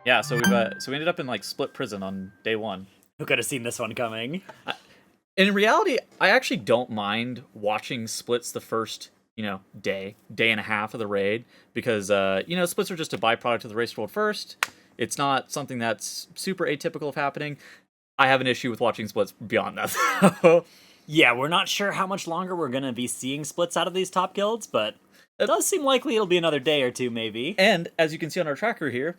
Yeah, so we ended up in like split prison on day one. Who could have seen this one coming? In reality, I actually don't mind watching splits the first, day and a half of the raid because splits are just a byproduct of the race world first. It's not something that's super atypical of happening. I have an issue with watching splits beyond that. Yeah, we're not sure how much longer we're going to be seeing splits out of these top guilds, but it does seem likely it'll be another day or two, maybe. And as you can see on our tracker here,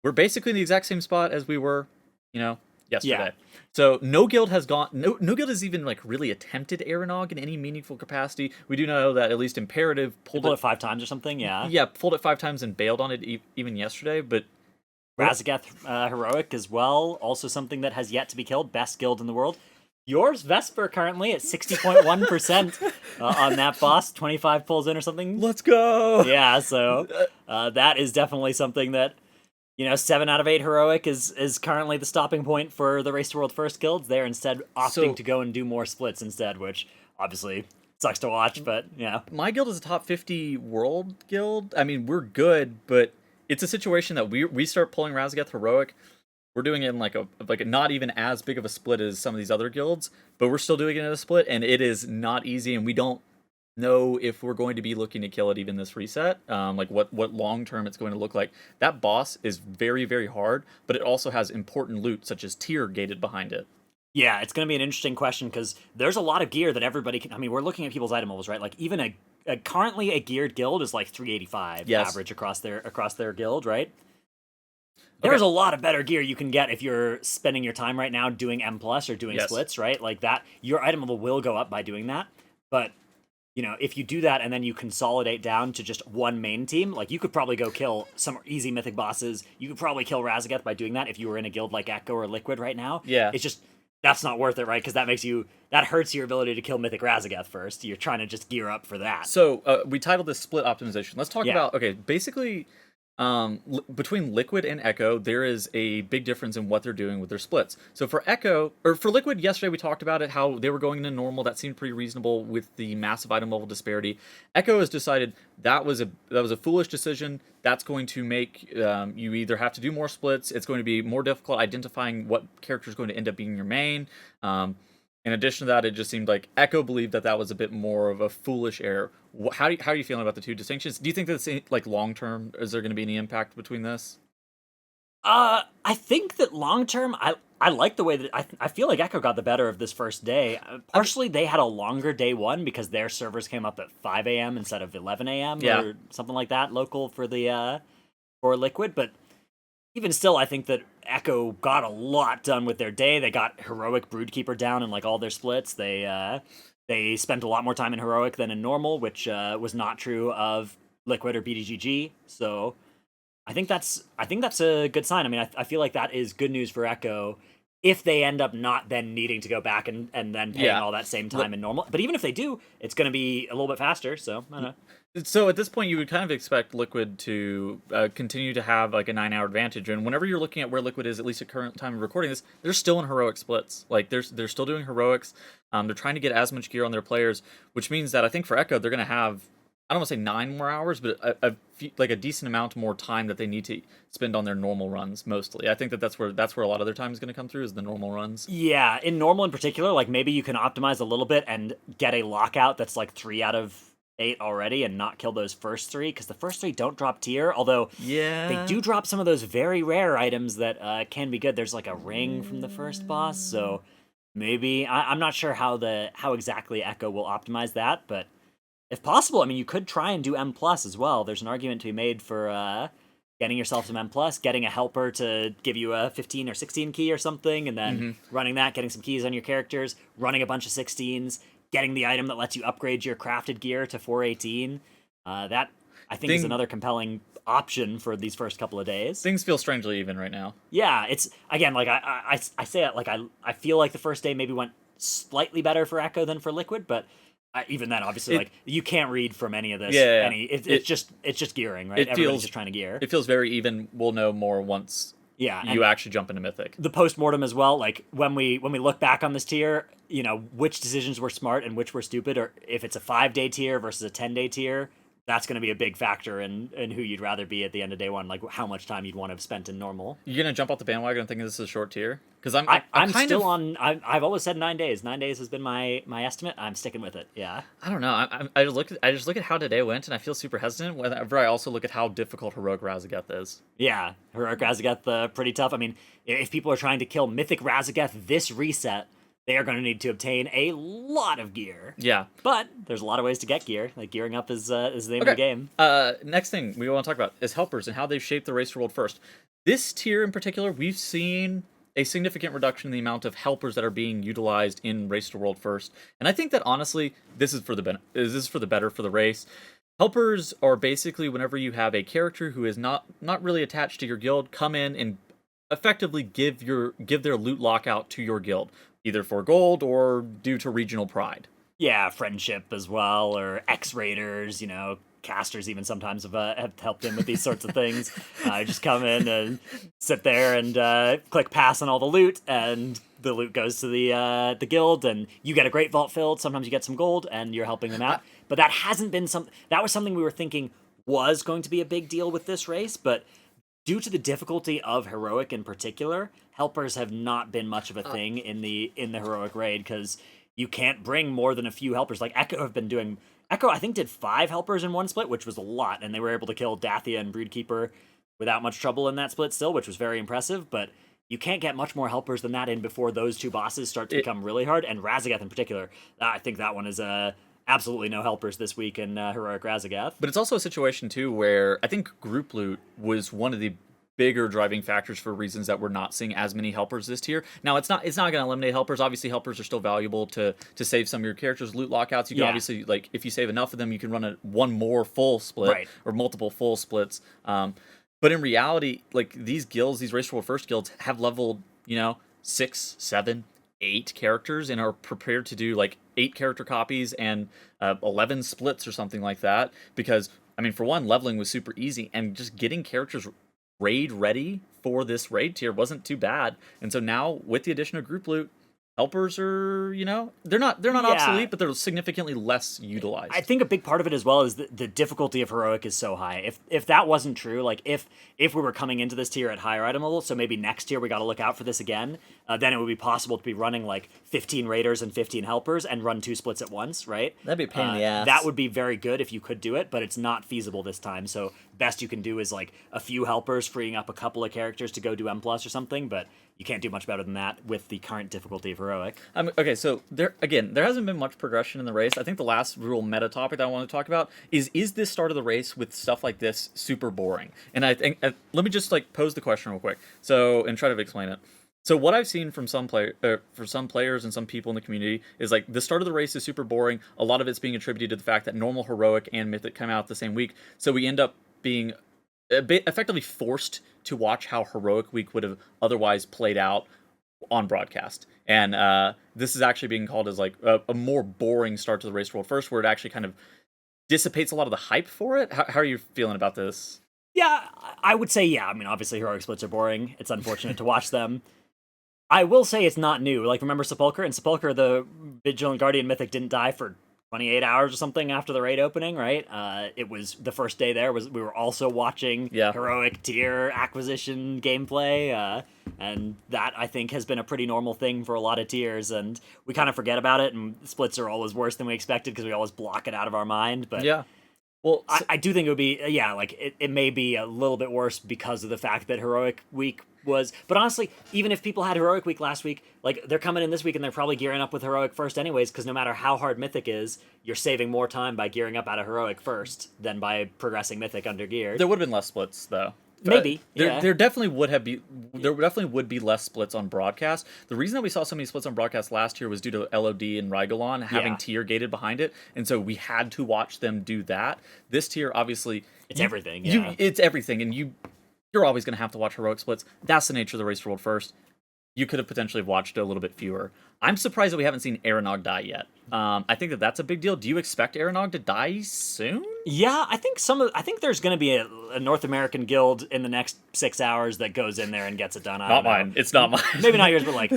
we're basically in the exact same spot as we were, yesterday. Yeah. So no guild has no guild has even like really attempted Aeronog in any meaningful capacity. We do know that at least Imperative pulled it 5 times or something, yeah. Yeah, pulled it 5 times and bailed on it even yesterday, but Raszageth Heroic as well, also something that has yet to be killed, best guild in the world. Yours, Vesper, currently at 60.1% on that boss, 25 pulls in or something. Let's go! Yeah, so that is definitely something that, 7 out of 8 Heroic is currently the stopping point for the Race to World First guilds. They're instead opting to go and do more splits instead, which obviously sucks to watch, but yeah. My guild is a top 50 world guild. I mean, we're good, but it's a situation that we start pulling Raszageth Heroic. We're doing it in like a not even as big of a split as some of these other guilds, but we're still doing it in a split, and it is not easy, and we don't know if we're going to be looking to kill it even this reset. Like what long term it's going to look like. That boss is very, very hard, but it also has important loot such as tier gated behind it. Yeah, it's going to be an interesting question because there's a lot of gear that everybody can. I mean, we're looking at people's item levels, right? Like even currently a geared guild is like 385 average across their guild, right? There's a lot of better gear you can get if you're spending your time right now doing M+ or doing splits, right? Like that, your item level will go up by doing that. But, if you do that and then you consolidate down to just one main team, like you could probably go kill some easy mythic bosses. You could probably kill Raszageth by doing that if you were in a guild like Echo or Liquid right now. Yeah. It's just, that's not worth it, right? Because that hurts your ability to kill mythic Raszageth first. You're trying to just gear up for that. So we titled this split optimization. Let's talk about, basically... between Liquid and Echo, there is a big difference in what they're doing with their splits. So for Liquid, yesterday we talked about it, how they were going into normal. That seemed pretty reasonable with the massive item level disparity. Echo has decided that was a foolish decision. That's going to make you either have to do more splits. It's going to be more difficult identifying what character is going to end up being your main. In addition to that, it just seemed like Echo believed that was a bit more of a foolish error. How are you feeling about the two distinctions? Do you think that's like long term? Is there going to be any impact between this? I think that long term, I like the way that I feel like Echo got the better of this first day. Partially, they had a longer day one because their servers came up at 5 a.m. instead of 11 a.m. or something like that local for the for Liquid, but. Even still, I think that Echo got a lot done with their day. They got Heroic Broodkeeper down in like all their splits. They spent a lot more time in Heroic than in normal, which was not true of Liquid or BDGG. So I think that's a good sign. I mean, I feel like that is good news for Echo if they end up not then needing to go back and then paying all that same time in normal. But even if they do, it's going to be a little bit faster. So I don't know. So at this point, you would kind of expect Liquid to continue to have like a 9-hour advantage. And whenever you're looking at where Liquid is, at least at current time of recording this, they're still in heroic splits. Like they're still doing heroics. They're trying to get as much gear on their players, which means that I think for Echo, they're going to have, I don't want to say 9 more hours, but a decent amount more time that they need to spend on their normal runs. Mostly, I think that's where a lot of their time is going to come through is the normal runs. Yeah, in normal in particular, like maybe you can optimize a little bit and get a lockout that's like 3 out of 8 already and not kill those first 3 because the first 3 don't drop tier, although they do drop some of those very rare items that can be good. There's like a ring from the first boss, so maybe I'm not sure how exactly Echo will optimize that, but if possible, I mean, you could try and do M+ as well. There's an argument to be made for getting yourself some M+, getting a helper to give you a 15 or 16 key or something, and then running that, getting some keys on your characters, running a bunch of 16s, getting the item that lets you upgrade your crafted gear to 418. That, I think, is another compelling option for these first couple of days. Things feel strangely even right now. Yeah, it's, again, like, I say it, like, I feel like the first day maybe went slightly better for Echo than for Liquid, but even then, obviously, like, you can't read from any of this. Yeah. It's just gearing, right? Everybody's just trying to gear. It feels very even. We'll know more once you actually jump into Mythic. The post-mortem as well, like, when we look back on this tier, which decisions were smart and which were stupid, or if it's a 5-day tier versus a 10-day tier, that's going to be a big factor in who you'd rather be at the end of day one, like how much time you'd want to have spent in normal. You're gonna jump off the bandwagon and think this is a short tier? Because I'm still on. I've always said 9 days. 9 days has been my estimate. I'm sticking with it. Yeah. I don't know. I just look at how today went, and I feel super hesitant. Whenever I also look at how difficult heroic Raszageth is. Yeah, heroic Raszageth, pretty tough. I mean, if people are trying to kill mythic Raszageth this reset, they are going to need to obtain a lot of gear. Yeah. But there's a lot of ways to get gear. Like, gearing up is the name of the game. Next thing we want to talk about is helpers and how they've shaped the race to world first. This tier in particular, we've seen a significant reduction in the amount of helpers that are being utilized in race to world first. And I think that honestly, this is for the better for the race. Helpers are basically whenever you have a character who is not really attached to your guild, come in and effectively give their loot lockout to your guild, either for gold or due to regional pride. Yeah, friendship as well, or X-Raiders, casters even sometimes have helped him with these sorts of things. Just come in and sit there and click pass on all the loot, and the loot goes to the guild, and you get a great vault filled. Sometimes you get some gold, and you're helping them out. But that hasn't been that was something we were thinking was going to be a big deal with this race, but due to the difficulty of heroic in particular, helpers have not been much of a thing in the heroic raid, because you can't bring more than a few helpers. Like Echo, I think, did 5 helpers in one split, which was a lot, and they were able to kill Dathia and Broodkeeper without much trouble in that split still, which was very impressive, but you can't get much more helpers than that in before those two bosses start to become really hard, and Raszageth in particular, I think that one is absolutely no helpers this week in heroic Raszageth. But it's also a situation, too, where I think group loot was one of the bigger driving factors for reasons that we're not seeing as many helpers this tier. Now, it's not going to eliminate helpers. Obviously, helpers are still valuable to save some of your characters' loot lockouts. You can obviously, like, if you save enough of them, you can run one more full split or multiple full splits. But in reality, like, these guilds, these Race to World First guilds have leveled, 6, 7, 8 characters and are prepared to do, like, 8 character copies and 11 splits or something like that. Because, I mean, for one, leveling was super easy, and just getting characters raid ready for this raid tier wasn't too bad. And so now with the addition of group loot, helpers are, they're not obsolete, but they're significantly less utilized. I think a big part of it as well is the difficulty of heroic is so high. If that wasn't true, like if we were coming into this tier at higher item level, so maybe next year we got to look out for this again, then it would be possible to be running like 15 raiders and 15 helpers and run 2 splits at once, right? That'd be a pain in the ass. That would be very good if you could do it, but it's not feasible this time. So best you can do is like a few helpers freeing up a couple of characters to go do M+ or something, but you can't do much better than that with the current difficulty of heroic. Okay, so there hasn't been much progression in the race. I think the last real meta topic that I want to talk about is this start of the race with stuff like this super boring? And I think let me just like pose the question real quick, and try to explain it. So what I've seen from some players and some people in the community is like the start of the race is super boring. A lot of it's being attributed to the fact that normal, heroic, and mythic come out the same week, so we end up being a bit effectively forced to watch how heroic week would have otherwise played out on broadcast. And this is actually being called as like a more boring start to the race world first, where it actually kind of dissipates a lot of the hype for it. How are you feeling about this? Yeah, I would say yeah. I mean, obviously heroic splits are boring. It's unfortunate to watch them. I will say it's not new. Like, remember Sepulcher? In Sepulcher, the Vigilant Guardian Mythic didn't die for 28 hours or something after the raid opening, right? It was the first day there we were also watching heroic tier acquisition gameplay, and that I think has been a pretty normal thing for a lot of tiers, and we kind of forget about it, and splits are always worse than we expected because we always block it out of our mind. But yeah, well, I do think it would be like it may be a little bit worse because of the fact that heroic week was, but honestly, even if people had heroic week last week, like they're coming in this week and they're probably gearing up with heroic first anyways, because no matter how hard mythic is, you're saving more time by gearing up out of heroic first than by progressing mythic under geared. There would have been less splits though. Maybe there definitely would be less splits on broadcast. The reason that we saw so many splits on broadcast last year was due to LOD and Rygalon having tier gated behind it, and so we had to watch them do that. This tier, obviously, it's everything. It's everything, and you're always going to have to watch heroic splits. That's the nature of the race to world first. You could have potentially watched a little bit fewer. I'm surprised that we haven't seen Aranog die yet. I think that's a big deal. Do you expect Aranog to die soon? Yeah, I think there's going to be a North American guild in the next 6 hours that goes in there and gets it done. Not mine. It's not mine. Maybe not yours, but like,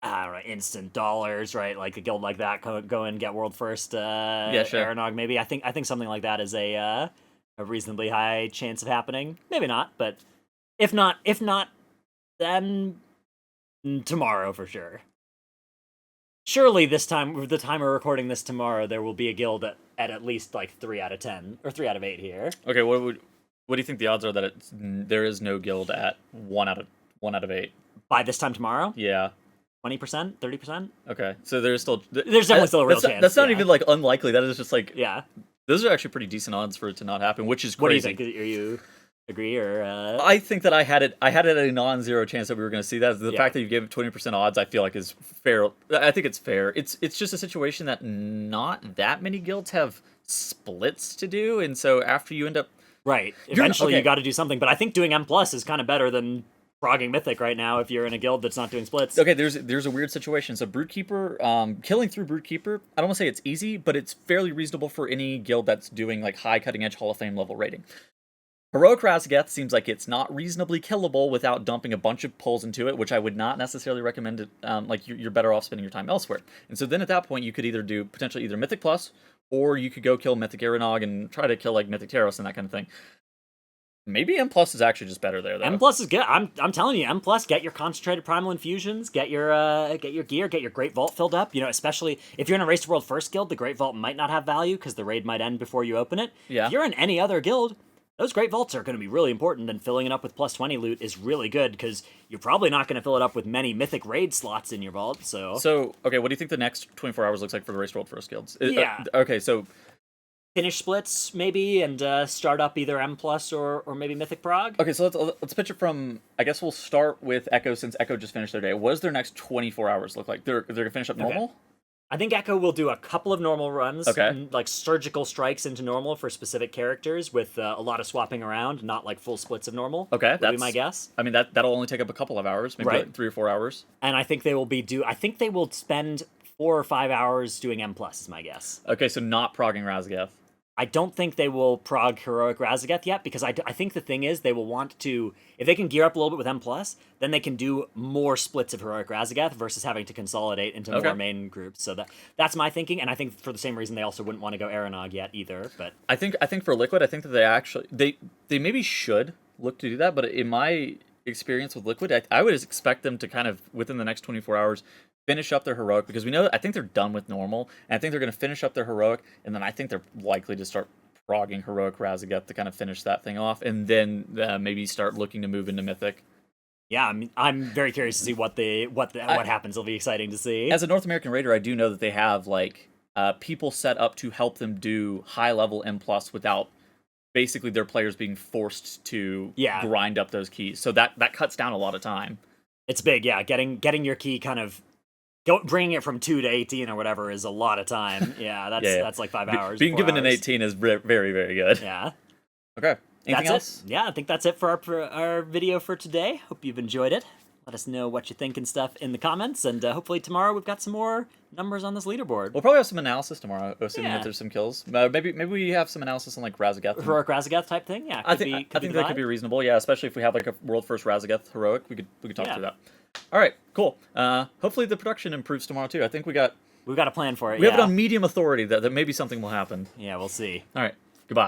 I don't know, instant dollars, right? Like a guild like that, go and get world first. Yeah, sure. Aranog, maybe. I think something like that is a reasonably high chance of happening. Maybe not, but if not, then tomorrow for sure. Surely the time we're recording this tomorrow, there will be a guild at least like 3 out of 10 or 3 out of 8 here. Okay, what do you think the odds are that there is no guild at 1 out of 8 by this time tomorrow? Yeah. 20%, 30%. Okay, so there's definitely still a real chance. That's not even like unlikely. That is just like those are actually pretty decent odds for it to not happen, which is crazy. What do you think? Are you agree or? I think that I had it a non-zero chance that we were going to see that. The fact that you gave it 20% odds, I feel like is fair. I think it's fair. It's just a situation that not that many guilds have splits to do, and so after you end up eventually you got to do something. But I think doing M+ is kind of better than frogging Mythic right now if you're in a guild that's not doing splits. Okay, there's a weird situation. So Broodkeeper, killing through Broodkeeper, I don't want to say it's easy, but it's fairly reasonable for any guild that's doing like high cutting edge Hall of Fame level rating. Heroic Raszageth seems like it's not reasonably killable without dumping a bunch of pulls into it, which I would not necessarily recommend it. Like you're better off spending your time elsewhere. And so then at that point you could either do potentially either Mythic Plus, or you could go kill Mythic Aranog and try to kill like Mythic Taros and that kind of thing. Maybe M+ is actually just better there, though. M+ is good. I'm telling you, M+, get your concentrated primal infusions, get your gear, get your Great Vault filled up. You know, especially if you're in a Race to World First guild, the Great Vault might not have value because the raid might end before you open it. Yeah. If you're in any other guild, those Great Vaults are going to be really important, and filling it up with +20 loot is really good because you're probably not going to fill it up with many Mythic raid slots in your vault. So okay, what do you think the next 24 hours looks like for the Race to World First guilds? Yeah. Okay, so finish splits maybe and start up either M+ or maybe Mythic Prog. Okay, so let's pitch it from. I guess we'll start with Echo since Echo just finished their day. What does their next 24 hours look like? They're gonna finish up normal. Okay. I think Echo will do a couple of normal runs, like surgical strikes into normal for specific characters with a lot of swapping around, not like full splits of normal. Okay, that's my guess. I mean that'll only take up a couple of hours, maybe like 3 or 4 hours. And I think they will I think they will spend 4 or 5 hours doing M+, is my guess. Okay, so not progging Raszageth. I don't think they will prog Heroic Raszageth yet, because I think the thing is they will want to, if they can gear up a little bit with M+, then they can do more splits of Heroic Raszageth versus having to consolidate into more main groups. So that's my thinking, and I think for the same reason they also wouldn't want to go Aranog yet either. But I think for Liquid, I think that they maybe should look to do that, but in my experience with Liquid, I would expect them to kind of within the next 24 hours finish up their heroic, because I think they're done with normal, and I think they're going to finish up their heroic, and then I think they're likely to start progging Heroic Raszageth to kind of finish that thing off, and then maybe start looking to move into Mythic. Yeah, I mean, I'm very curious to see what happens. It'll be exciting to see. As a North American raider, I do know that they have like people set up to help them do high level M+ without basically their players being forced to grind up those keys. So that cuts down a lot of time. It's big, yeah. Getting your key kind of bringing it from 2 to 18 or whatever is a lot of time. Yeah, that's like 5 hours. Being given an 18 is very, very good. Yeah. Okay. Anything else? Yeah, I think that's it for our video for today. Hope you've enjoyed it. Let us know what you think and stuff in the comments, and hopefully tomorrow we've got some more numbers on this leaderboard. We'll probably have some analysis tomorrow, assuming that there's some kills. Maybe we have some analysis on like Raszageth. Heroic Raszageth type thing. Yeah, I think that could be reasonable. Yeah, especially if we have like a world first Raszageth heroic, we could talk through that. All right, cool. Hopefully the production improves tomorrow too. I think we've got a plan for it. We have it on medium authority that maybe something will happen. Yeah, we'll see. All right.